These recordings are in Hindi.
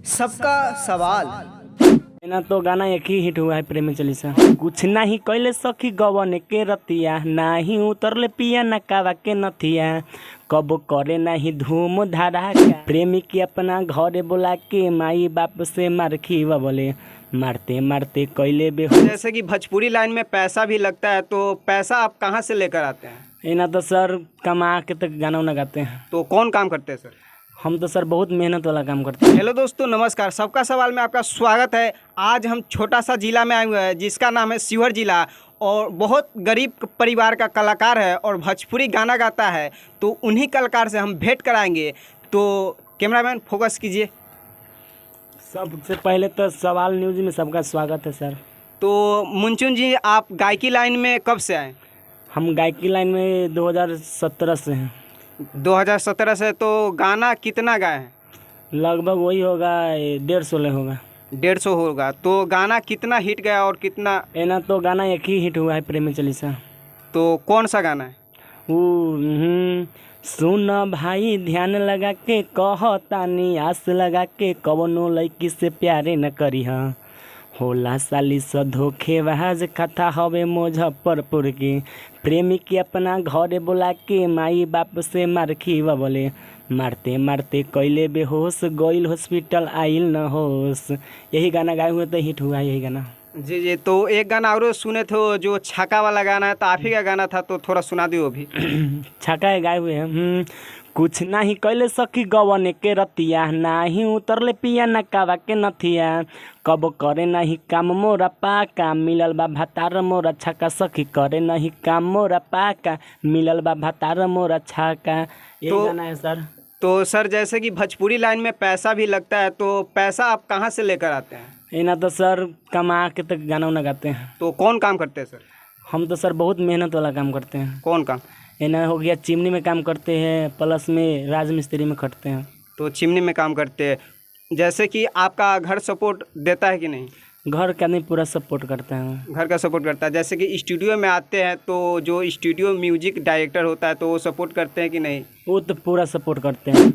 सबका सवाल। ना तो गाना एक ही हिट हुआ है प्रेमी चालीसा। कुछ नहीं कैले सखी गवन के रतिया, नाही उतरले पिया नकावा के नथिया, कब करे नहीं धूम धड़ाका, प्रेमी के अपना घरे बुला के माई बाप से मार खीवा बोले, मारते मारते कैले बेहोश। जैसे कि भोजपुरी लाइन में पैसा भी लगता है, तो पैसा आप कहाँ से लेकर आते हैं? ना तो सर कमा के तक गाना उना गाते हैं। तो कौन काम करते हैं सर? हम तो सर बहुत मेहनत वाला काम करते हैं। हेलो दोस्तों, नमस्कार। सबका सवाल में आपका स्वागत है। आज हम छोटा सा जिला में आए हुए हैं जिसका नाम है शिवहर जिला, और बहुत गरीब परिवार का कलाकार है और भोजपुरी गाना गाता है। तो उन्हीं कलाकार से हम भेंट कराएंगे। तो कैमरामैन फोकस कीजिए। सबसे पहले तो सवाल न्यूज़ में सबका स्वागत है सर। तो मुंचुन जी, आप गायकी लाइन में कब से आए? हम गायकी लाइन में 2017 से हैं। 2017 से। तो गाना कितना गाए हैं? लगभग वही होगा 150 होगा। 150 होगा। तो गाना कितना हिट गया और कितना? ना तो गाना एक ही हिट हुआ है प्रेमी चालीसा। तो कौन सा गाना है? सुन भाई ध्यान लगा के कहतानी, आस लगा के कवनो लड़की से प्यारे न करी हा, होला साली स धोखेबाज कथा हवे मुजफ्फरपुर की, प्रेमी के अपना घरे बुला के माई बाप से मार खीवा बोले, मारते मारते कैले बेहोश, गइल हॉस्पिटल आइल न होश। यही गाना गाए हुए तो हिट हुआ यही गाना। जी जी। तो एक गाना और सुने थे जो छक्का वाला गाना है, तो आप ही का गाना था, तो थोड़ा सुना दियो अभी। छक्का गाए हुए हैं। कुछ नहीं कैले सखी गवन के रतिया, नाही उतरले पिया नकावा के नथिया, कब करे नहीं काम मोरा पाका, मिलल बा भातार मोरा छक्का, सखी करे नहीं काम मोरा पाका, मिलल बा भातार मोरा छक्का। ये गाना है सर। तो सर, जैसे कि भोजपुरी लाइन में पैसा भी लगता है, तो पैसा आप कहाँ से लेकर आते हैं? ना तो सर कमा के तक गाना उना गाते हैं। तो कौन काम करते हैं सर? हम तो सर बहुत मेहनत वाला काम करते हैं। कौन काम? ना हो गया चिमनी में काम करते हैं, प्लस में राज मिस्त्री में खटते हैं। तो चिमनी में काम करते हैं। जैसे कि आपका घर सपोर्ट देता है कि नहीं? घर का नहीं, पूरा सपोर्ट करता है। घर का सपोर्ट करता है। जैसे कि स्टूडियो में आते हैं तो जो स्टूडियो म्यूजिक डायरेक्टर होता है, तो वो सपोर्ट करते हैं कि नहीं? वो तो पूरा सपोर्ट करते हैं।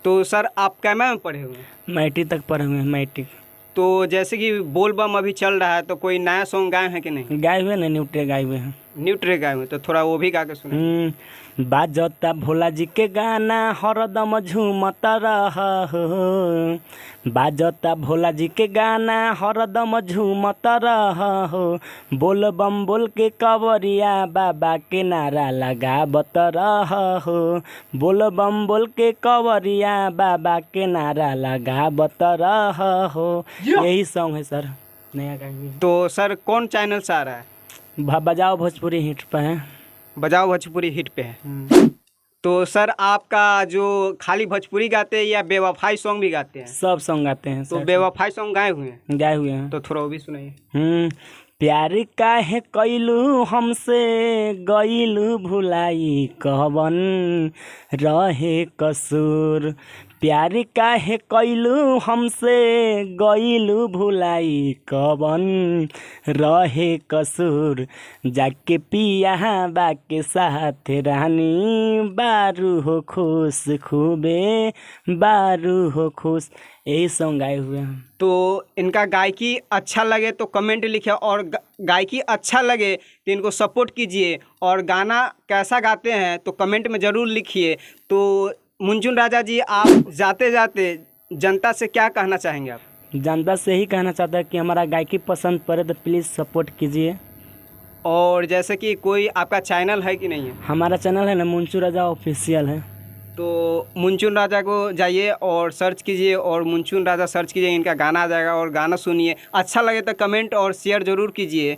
तो सर, आप कैमा में पढ़े हुए हैं? मैट्रिक तक पढ़े हुए हैं, मैट्रिक। तो जैसे कि बोल बम अभी चल रहा है, तो कोई नया सॉन्ग गाए हैं कि नहीं? गाए हुए ना, न्यूट्रे गाए हुए हैं। न्यूट्रे गाए हुए, तो थोड़ा वो भी गा के सुने। बाजता भोला जी के गाना हरदम झूमता रहा हो, बाजता भोला जी के गाना हरदम झूमता रहा हो, बोल बम बोल के कवरिया बाबा के नारा लगावत रहा हो, बोल बम बोल के कवरिया बाबा के नारा लगावत रहा हो। यही सॉन्ग है सर, नया गाएंगे। तो सर, कौन चैनल से आ रहा है? बजाओ भोजपुरी हिट पे है। बजाओ भोजपुरी हिट पे है। तो सर, आपका जो खाली भोजपुरी गाते हैं या बेवफाई सॉन्ग भी गाते हैं? सब सॉन्ग गाते हैं। तो बेवफाई सॉन्ग गाए हुए हैं? गाए हुए हैं। तो थोड़ा वो भी सुनाइए। प्यार काहे कैलू हमसे गइलू भुलाई, कवन रहे कसूर, प्यार काहे कैलू हमसे गइलू भुलाई, कवन रहे कसूर, जाके पिया बाके साथ रानी, बारू हो खुश खूबे बारू हो खुश। यही सॉन्ग गाए हुए हैं। तो इनका गायकी अच्छा लगे तो कमेंट लिखिए, और गायकी अच्छा लगे तो इनको सपोर्ट कीजिए, और गाना कैसा गाते हैं तो कमेंट में ज़रूर लिखिए। तो मुंचुन राजा जी, आप जाते जाते जनता से क्या कहना चाहेंगे? आप जनता से ही कहना चाहता है कि हमारा गायकी पसंद पड़े तो प्लीज़ सपोर्ट कीजिए। और जैसे कि कोई आपका चैनल है कि नहीं है? हमारा चैनल है ना, मुंचुन राजा ऑफिशियल है। तो मुंचुन राजा को जाइए और सर्च कीजिए, और मुंचुन राजा सर्च कीजिए, इनका गाना आ जाएगा, और गाना सुनिए। अच्छा लगे तो कमेंट और शेयर ज़रूर कीजिए।